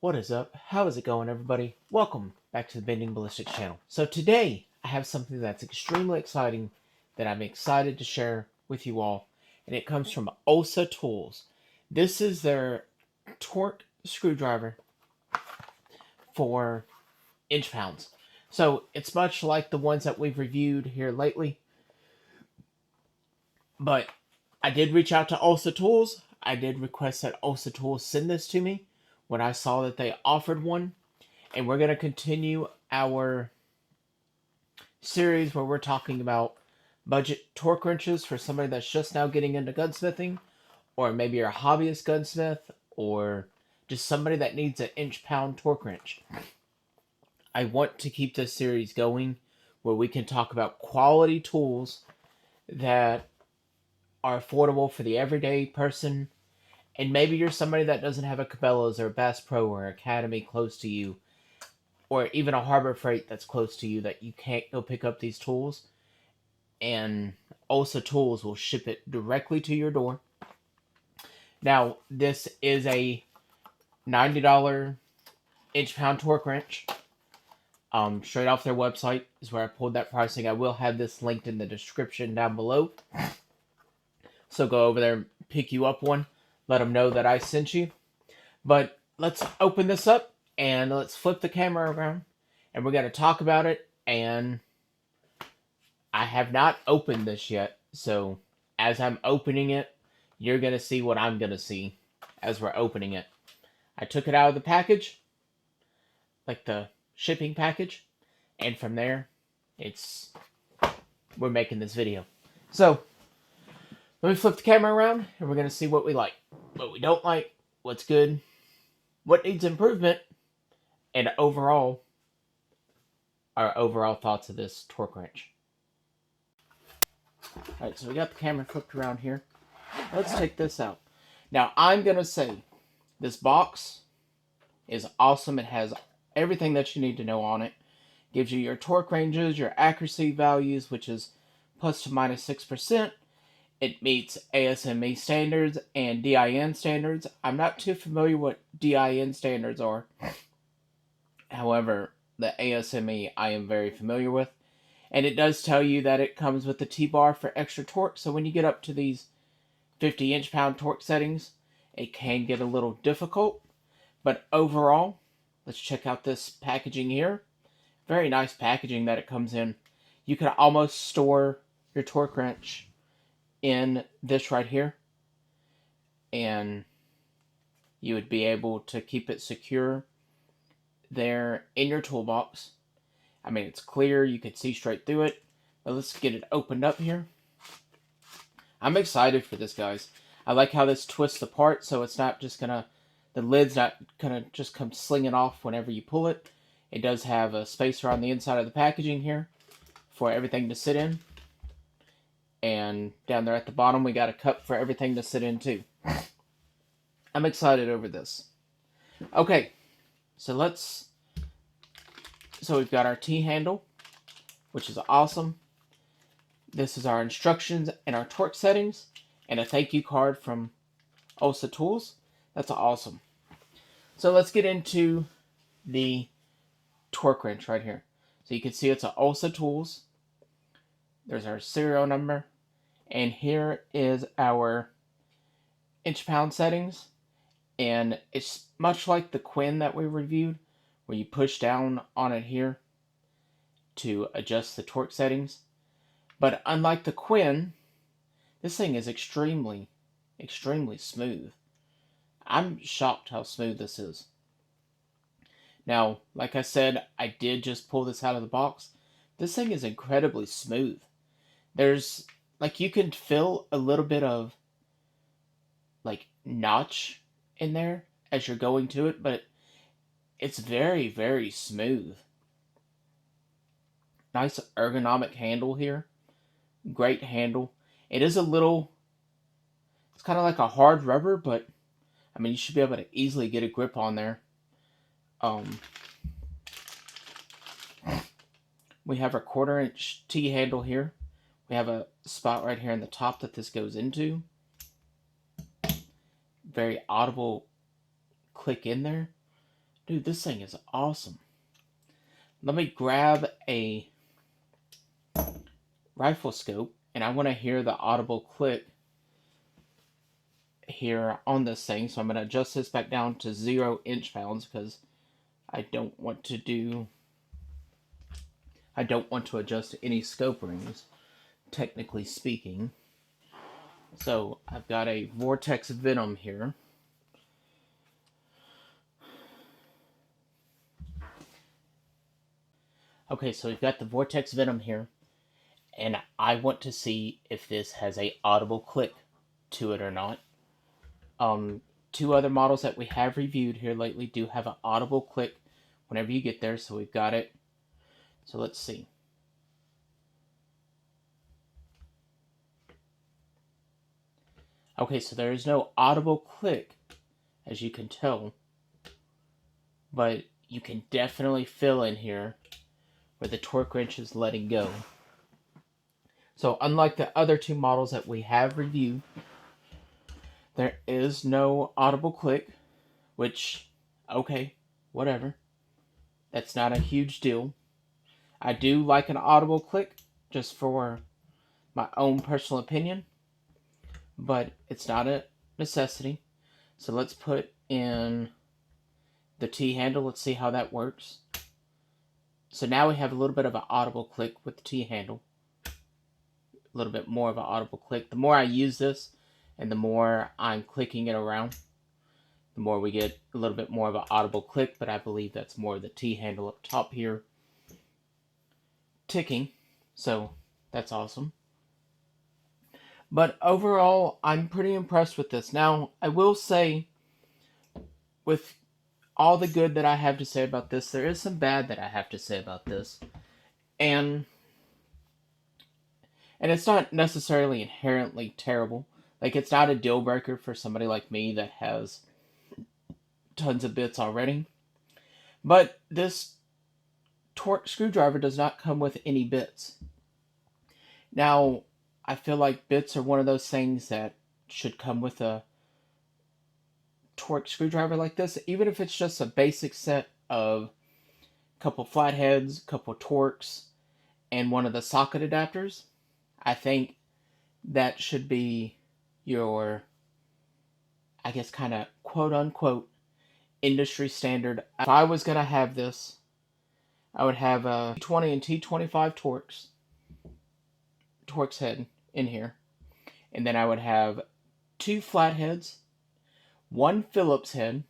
What is up? How is it going, everybody? Welcome back to the Bending Ballistics channel. So today, I have something that's extremely exciting that I'm excited to share with you all, and it comes from OSA Tools. This is their torque screwdriver for inch pounds. So it's much like the ones that we've reviewed here lately, but I did reach out to OSA Tools. I did request that OSA Tools send this to me when I saw that they offered one. And we're going to continue our series where we're talking about budget torque wrenches for somebody that's just now getting into gunsmithing, or maybe you're a hobbyist gunsmith, or just somebody that needs an inch-pound torque wrench. I want to keep this series going where we can talk about quality tools that are affordable for the everyday person. And maybe you're somebody that doesn't have a Cabela's or a Bass Pro or Academy close to you, or even a Harbor Freight that's close to you that you can't go pick up these tools. And OSA Tools will ship it directly to your door. Now, this is a $90 inch-pound torque wrench. Straight off their website is where I pulled that pricing. I will have this linked in the description down below. So go over there and pick you up one. Let them know that I sent you. But let's open this up and let's flip the camera around. And we're going to talk about it. And I have not opened this yet. So as I'm opening it, you're going to see what I'm going to see as we're opening it. I took it out of the package, like the shipping package. And from there, we're making this video. So let me flip the camera around and we're going to see what we like, what we don't like, what's good, what needs improvement, and our overall thoughts of this torque wrench. Alright, so we got the camera flipped around here. Let's take this out. Now, I'm going to say this box is awesome. It has everything that you need to know on it. Gives you your torque ranges, your accuracy values, which is plus to minus 6%. It meets ASME standards and DIN standards. I'm not too familiar what DIN standards are. However, the ASME I am very familiar with. And it does tell you that it comes with the T-bar for extra torque. So when you get up to these 50 inch-pound torque settings, it can get a little difficult. But overall, let's check out this packaging here. Very nice packaging that it comes in. You can almost store your torque wrench in this right here. And you would be able to keep it secure there in your toolbox. I mean, it's clear. You can see straight through it. But let's get it opened up here. I'm excited for this, guys. I like how this twists apart, so it's not just gonna, the lid's not gonna just come slinging off whenever you pull it. It does have a spacer on the inside of the packaging here for everything to sit in. And down there at the bottom, we got a cup for everything to sit in too. I'm excited over this. Okay, so we've got our T-handle, which is awesome. This is our instructions and our torque settings, and a thank you card from OSA Tools. That's awesome. So let's get into the torque wrench right here. So you can see it's an OSA Tools. There's our serial number. And here is our inch-pound settings. And it's much like the Quinn that we reviewed, where you push down on it here to adjust the torque settings. But unlike the Quinn, this thing is extremely, extremely smooth. I'm shocked how smooth this is. Now, like I said, I did just pull this out of the box. This thing is incredibly smooth. There's, like, you can feel a little bit of, like, notch in there as you're going to it, but it's very, very smooth. Nice ergonomic handle here. Great handle. It is a little, it's kind of like a hard rubber, but I mean, you should be able to easily get a grip on there. We have our 1/4 inch T-handle here. We have a spot right here in the top that this goes into. Very audible click in there. Dude, this thing is awesome. Let me grab a rifle scope, and I want to hear the audible click here on this thing. So I'm going to adjust this back down to 0 inch-pounds because I don't want to adjust any scope rings, technically speaking. So I've got a Vortex Venom here. Okay, so we've got the Vortex Venom here, and I want to see if this has a audible click to it or not. Two other models that we have reviewed here lately do have an audible click whenever you get there, so we've got it. So let's see. Okay, so there is no audible click, as you can tell, but you can definitely feel in here where the torque wrench is letting go. So unlike the other two models that we have reviewed, there is no audible click, which, okay, whatever. That's not a huge deal. I do like an audible click, just for my own personal opinion, but it's not a necessity. So let's put in the T-handle. Let's see how that works. So now we have a little bit of an audible click with the T-handle. A little bit more of an audible click. The more I use this, and the more I'm clicking it around, the more we get a little bit more of an audible click, but I believe that's more of the T-handle up top here ticking. So that's awesome. But overall, I'm pretty impressed with this. Now, I will say, with all the good that I have to say about this, there is some bad that I have to say about this. And it's not necessarily inherently terrible. Like, it's not a deal breaker for somebody like me that has tons of bits already. But this torque screwdriver does not come with any bits. Now, I feel like bits are one of those things that should come with a torque screwdriver like this, even if it's just a basic set of a couple flatheads, a couple torques, and one of the socket adapters. I think that should be your, I guess, kind of quote-unquote industry standard. If I was going to have this, I would have a T20 and T25 Torx head in here. And then I would have 2 flatheads, 1 Phillips head,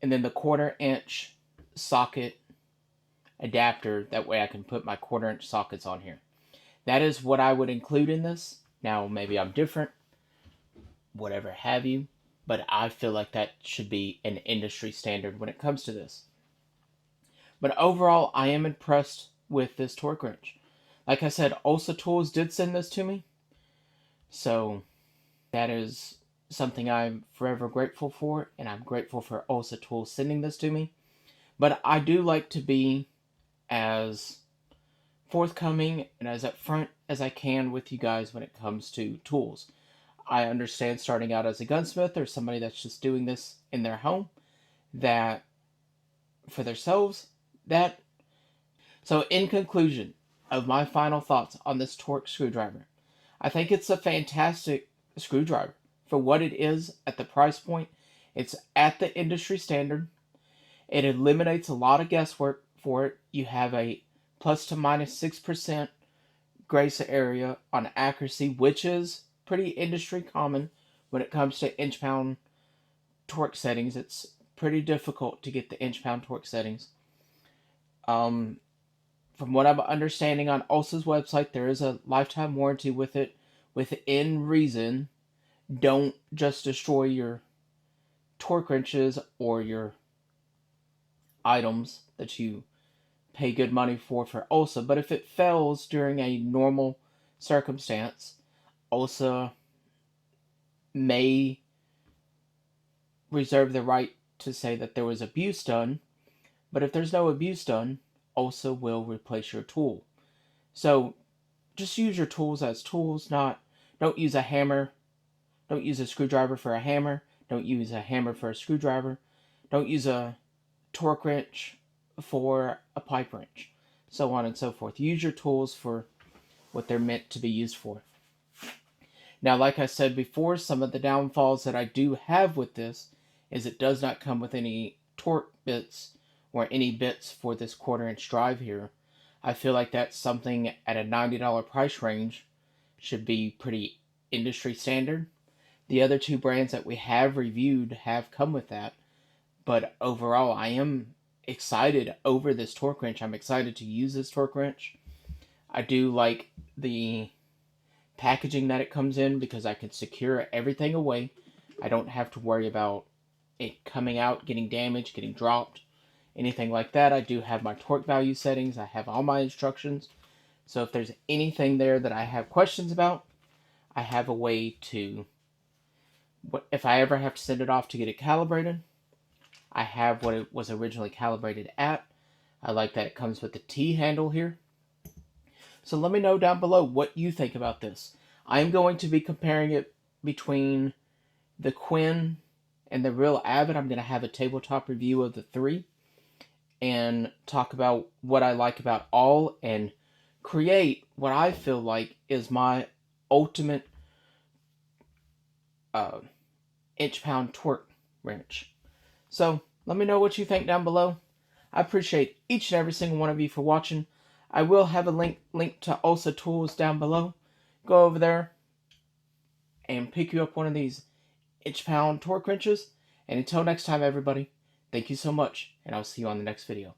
and then the 1/4 inch socket adapter. That way I can put my 1/4 inch sockets on here. That is what I would include in this. Now, maybe I'm different, whatever have you, but I feel like that should be an industry standard when it comes to this. But overall, I am impressed with this torque wrench. Like I said, Olsa Tools did send this to me, so that is something I'm forever grateful for, and I'm grateful for Olsa Tools sending this to me. But I do like to be as forthcoming and as upfront as I can with you guys when it comes to tools. I understand, starting out as a gunsmith or somebody that's just doing this in their home, that for themselves, that. So in conclusion of my final thoughts on this torque screwdriver, I think it's a fantastic screwdriver for what it is at the price point. It's at the industry standard. It eliminates a lot of guesswork for it. You have a plus to minus 6% grace area on accuracy, which is pretty industry common when it comes to inch-pound torque settings. It's pretty difficult to get the inch-pound torque settings. From what I'm understanding on Olsa's website, there is a lifetime warranty with it, within reason. Don't just destroy your torque wrenches or your items that you pay good money for Olsa. But if it fails during a normal circumstance, Olsa may reserve the right to say that there was abuse done. But if there's no abuse done, Olsa will replace your tool. So just use your tools as tools. Don't use a hammer. Don't use a screwdriver for a hammer. Don't use a hammer for a screwdriver. Don't use a torque wrench for a pipe wrench, so on and so forth. Use your tools for what they're meant to be used for. Now, like I said before, some of the downfalls that I do have with this is it does not come with any torque bits or any bits for this 1/4-inch drive here. I feel like that's something at a $90 price range should be pretty industry standard. The other two brands that we have reviewed have come with that, but overall I am excited over this torque wrench. I'm excited to use this torque wrench. I do like the packaging that it comes in because I can secure everything away. I don't have to worry about it coming out, getting damaged, getting dropped, anything like that. I do have my torque value settings. I have all my instructions. So if there's anything there that I have questions about, I have a way to, if I ever have to send it off to get it calibrated, I have what it was originally calibrated at. I like that it comes with the T handle here. So let me know down below what you think about this. I am going to be comparing it between the Quinn and the Real Avid. I'm going to have a tabletop review of the three and talk about what I like about all and create what I feel like is my ultimate inch-pound torque wrench. So let me know what you think down below. I appreciate each and every single one of you for watching. I will have a link to OLSA Tools down below. Go over there and pick you up one of these inch-pound torque wrenches. And until next time, everybody, thank you so much, and I'll see you on the next video.